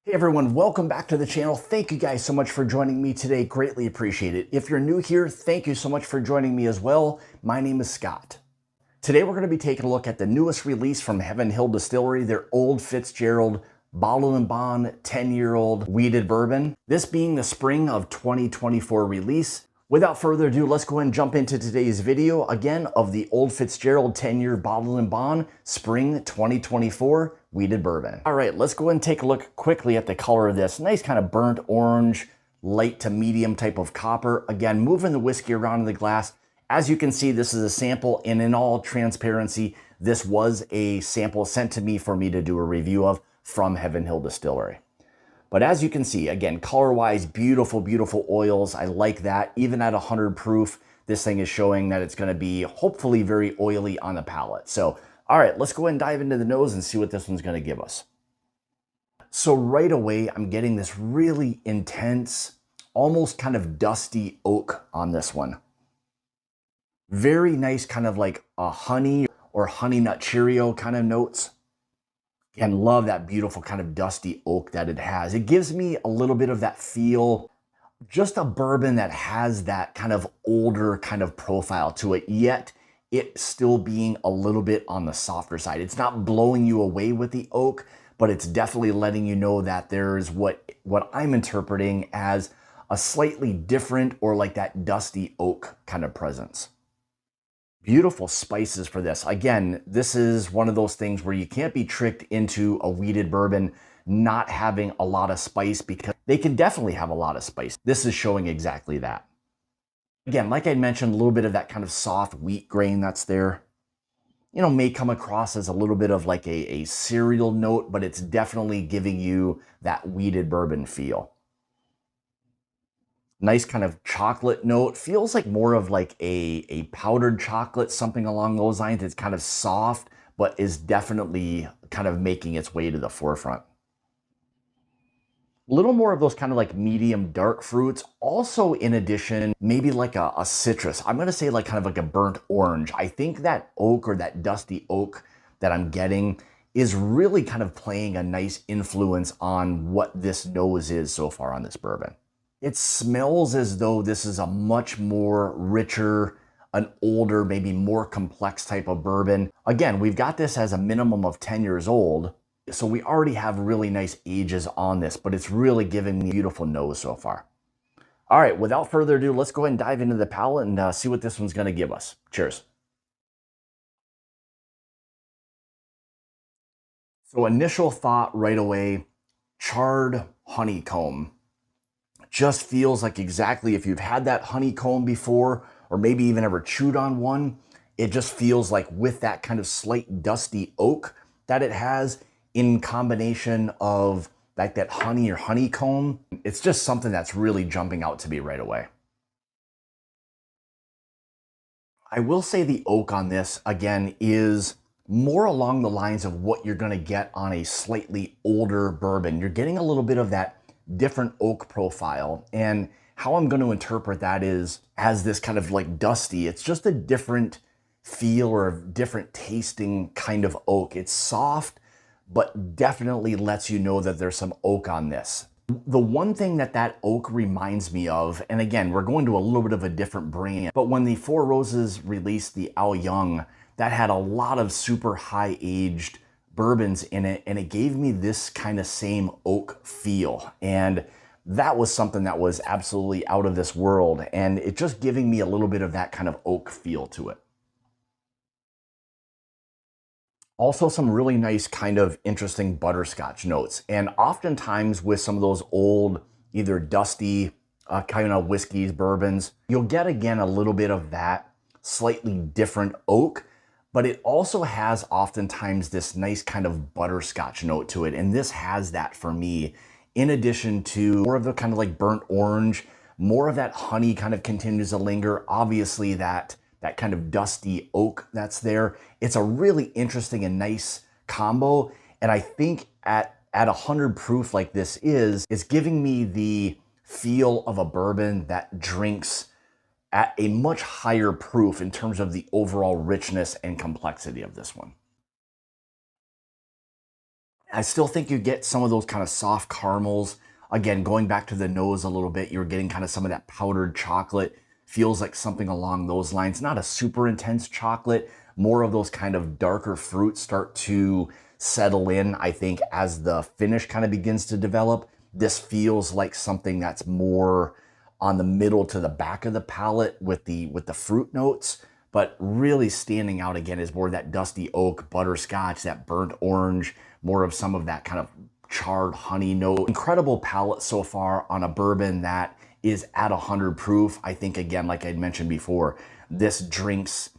Hey everyone, welcome back to the channel. Thank you guys so much for joining me today. Greatly appreciate it. If you're new here, thank you so much for joining me as well. My name is Scott. Today we're going to be taking a look at the newest release from Heaven Hill Distillery, their Old Fitzgerald Bottled and Bond 10-year-old wheated bourbon. This being the spring of 2024 release. Without further ado, let's go ahead and jump into today's video again of the Old Fitzgerald 10-year Bottled and Bond Spring 2024 wheated bourbon. All right, let's go ahead and take a look quickly at the color of this. Nice kind of burnt orange, light to medium type of copper. Again, moving the whiskey around in the glass. As you can see, this is a sample, and in all transparency, this was a sample sent to me for me to do a review of from Heaven Hill Distillery. But as you can see, again, color-wise, beautiful, beautiful oils. I like that. Even at 100 proof, this thing is showing that it's gonna be hopefully very oily on the palate. So, all right, let's go ahead and dive into the nose and see what this one's gonna give us. So right away, I'm getting this really intense, almost kind of dusty oak on this one. Very nice kind of like a honey or honey nut Cheerio kind of notes. And love that beautiful kind of dusty oak that it has. It gives me a little bit of that feel, just a bourbon that has that kind of older kind of profile to it, yet it still being a little bit on the softer side. It's not blowing you away with the oak, but it's definitely letting you know that there's what I'm interpreting as a slightly different or like that dusty oak kind of presence. Beautiful spices for this. Again, this is one of those things where you can't be tricked into a wheated bourbon not having a lot of spice, because they can definitely have a lot of spice. This is showing exactly that. Again, like I mentioned, a little bit of that kind of soft wheat grain that's there. You know, may come across as a little bit of like a cereal note, but it's definitely giving you that wheated bourbon feel. Nice kind of chocolate note. Feels like more of like a powdered chocolate, something along those lines. It's kind of soft, but is definitely kind of making its way to the forefront. A little more of those kind of like medium dark fruits. Also, in addition, maybe like a citrus. I'm going to say like kind of like a burnt orange. I think that oak or that dusty oak that I'm getting is really kind of playing a nice influence on what this nose is so far on this bourbon. It smells as though this is a much more richer, an older, maybe more complex type of bourbon. Again, we've got this as a minimum of 10 years old, so we already have really nice ages on this, but it's really giving me a beautiful nose so far. All right, without further ado, let's go ahead and dive into the palate and see what this one's gonna give us. Cheers. So initial thought right away, charred honeycomb. Just feels like exactly if you've had that honeycomb before, or maybe even ever chewed on one, it just feels like with that kind of slight dusty oak that it has in combination of like that honey or honeycomb, it's just something that's really jumping out to me right away. I will say the oak on this, again, is more along the lines of what you're gonna get on a slightly older bourbon. You're getting a little bit of that different oak profile, and how I'm going to interpret that is as this kind of like dusty, it's just a different feel or a different tasting kind of oak. It's soft, but definitely lets you know that there's some oak on this. The one thing that that oak reminds me of, and again, we're going to a little bit of a different brand, but when the Four Roses released the Al Young, that had a lot of super high aged bourbons in it, and it gave me this kind of same oak feel, and that was something that was absolutely out of this world, and it just giving me a little bit of that kind of oak feel to it. Also some really nice kind of interesting butterscotch notes, and oftentimes with some of those old either dusty kind of whiskeys, bourbons, you'll get again a little bit of that slightly different oak, but it also has oftentimes this nice kind of butterscotch note to it. And this has that for me, in addition to more of the kind of like burnt orange, more of that honey kind of continues to linger. Obviously that kind of dusty oak that's there. It's a really interesting and nice combo. And I think at 100 proof like this is, it's giving me the feel of a bourbon that drinks at a much higher proof in terms of the overall richness and complexity of this one. I still think you get some of those kind of soft caramels. Again, going back to the nose a little bit, you're getting kind of some of that powdered chocolate. Feels like something along those lines. Not a super intense chocolate, more of those kind of darker fruits start to settle in, I think, as the finish kind of begins to develop. This feels like something that's more on the middle to the back of the palate with the fruit notes, but really standing out again is more that dusty oak, butterscotch, that burnt orange, more of some of that kind of charred honey note. Incredible palate so far on a bourbon that is at 100 proof. I think, again, like I'd mentioned before, this drinks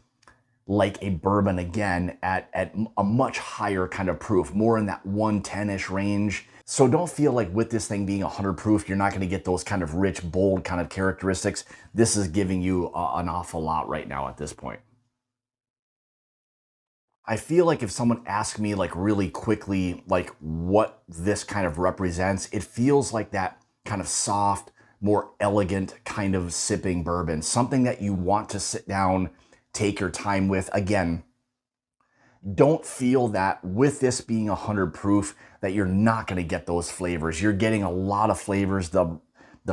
like a bourbon again at a much higher kind of proof, more in that 110-ish range. So don't feel like with this thing being 100 proof, you're not going to get those kind of rich, bold kind of characteristics. This is giving you an awful lot right now at this point. I feel like if someone asked me like really quickly, like what this kind of represents, it feels like that kind of soft, more elegant kind of sipping bourbon, something that you want to sit down, take your time with. Again, don't feel that with this being 100 proof that you're not going to get those flavors. You're getting a lot of flavors. The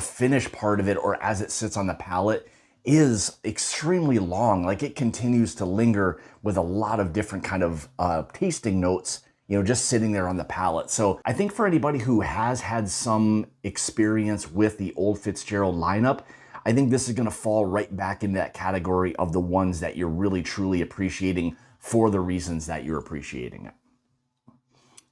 finish part of it, or as it sits on the palate, is extremely long. Like it continues to linger with a lot of different kind of tasting notes, you know, just sitting there on the palate. So I think for anybody who has had some experience with the Old Fitzgerald lineup, I think this is going to fall right back into that category of the ones that you're really truly appreciating for the reasons that you're appreciating it.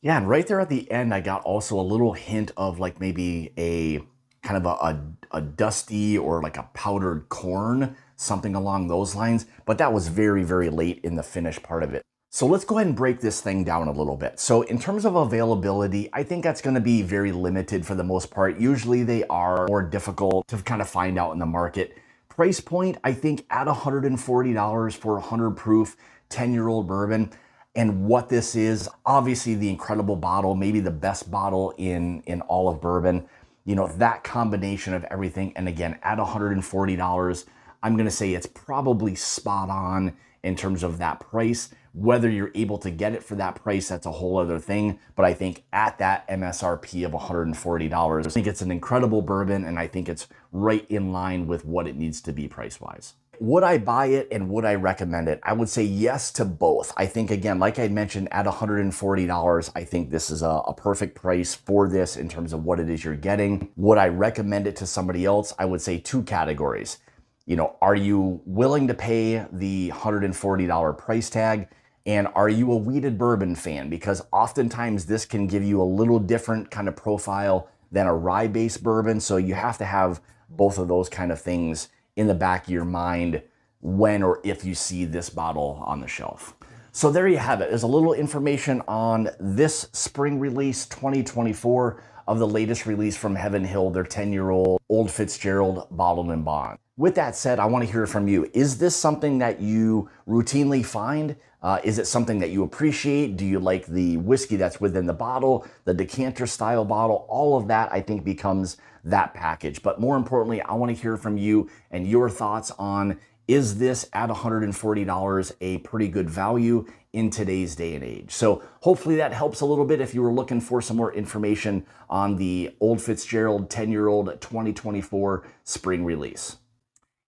Yeah, and right there at the end, I got also a little hint of like maybe a kind of a dusty or like a powdered corn, something along those lines, but that was very, very late in the finish part of it. So let's go ahead and break this thing down a little bit. So in terms of availability, I think that's going to be very limited for the most part. Usually they are more difficult to kind of find out in the market. Price point, I think at $140 for 100 proof 10-year-old bourbon. And what this is, obviously the incredible bottle, maybe the best bottle in all of bourbon. You know, that combination of everything. And again, at $140, I'm going to say it's probably spot on in terms of that price. Whether you're able to get it for that price, that's a whole other thing. But I think at that MSRP of $140, I think it's an incredible bourbon, and I think it's right in line with what it needs to be price-wise. Would I buy it and would I recommend it? I would say yes to both. I think, again, like I mentioned, at $140, I think this is a perfect price for this in terms of what it is you're getting. Would I recommend it to somebody else? I would say two categories. You know, are you willing to pay the $140 price tag? And are you a wheated bourbon fan? Because oftentimes this can give you a little different kind of profile than a rye-based bourbon. So you have to have both of those kind of things in the back of your mind when or if you see this bottle on the shelf. So there you have it. There's a little information on this spring release 2024 of the latest release from Heaven Hill, their 10-year-old Old Fitzgerald bottled in bond. With that said, I want to hear from you. Is this something that you routinely find? Is it something that you appreciate? Do you like the whiskey that's within the bottle, the decanter style bottle? All of that, I think, becomes that package. But more importantly, I want to hear from you and your thoughts on, is this at $140 a pretty good value in today's day and age? So hopefully that helps a little bit if you were looking for some more information on the Old Fitzgerald 10-year-old 2024 spring release.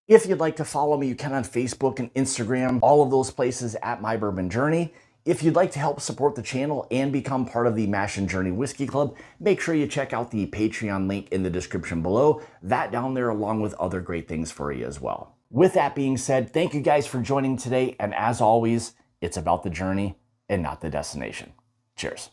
If you'd like to follow me, you can on Facebook and Instagram, all of those places at My Bourbon Journey. If you'd like to help support the channel and become part of the Mash and Journey Whiskey Club, make sure you check out the Patreon link in the description below. That down there along with other great things for you as well. With that being said, thank you guys for joining today. And as always, it's about the journey and not the destination. Cheers.